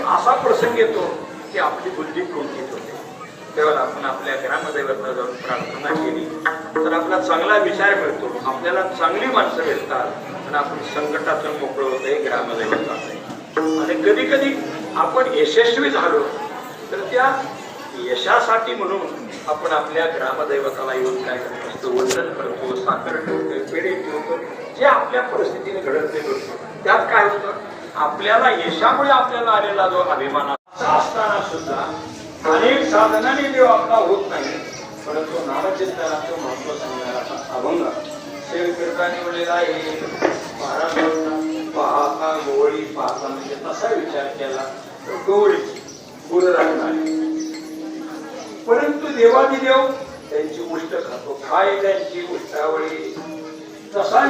असा प्रसंग येतो की आपली बुद्धी कुंठित होते. तेव्हा आपण आपल्या ग्रामदैवताला जाऊन प्रार्थना केली तर आपला चांगला विचार मिळतो, आपल्याला चांगली माणसं भेटतात आणि आपण संकटातून मोकळं होते ग्रामदैवताचे. आणि कधी कधी आपण यशस्वी झालो तर त्या यशासाठी म्हणून आपण आपल्या ग्रामदैवताला येऊन काय करत असतो, वंदन करतो, साखर ठेवतो, पेढे ठेवतो. जे आपल्या परिस्थितीने घडत ते करतो. त्यात काय होतं, आपल्याला यशामुळे आपल्याला आलेला जो अभिमान असा असताना सुद्धा अनेक साधनाने देव आपला होत नाही, परंतु नामचिंतनाचं महत्व सांगणारा अभंग सेव कीर्तनी म्हणलेला आहे. महाराज पाहता गवळी पाहता म्हणजे तसा विचार केला तर गवळीची गुर राहणार, परंतु देवादिदेव त्यांची उष्ट खातो, काय त्यांची उष्टावळी तसा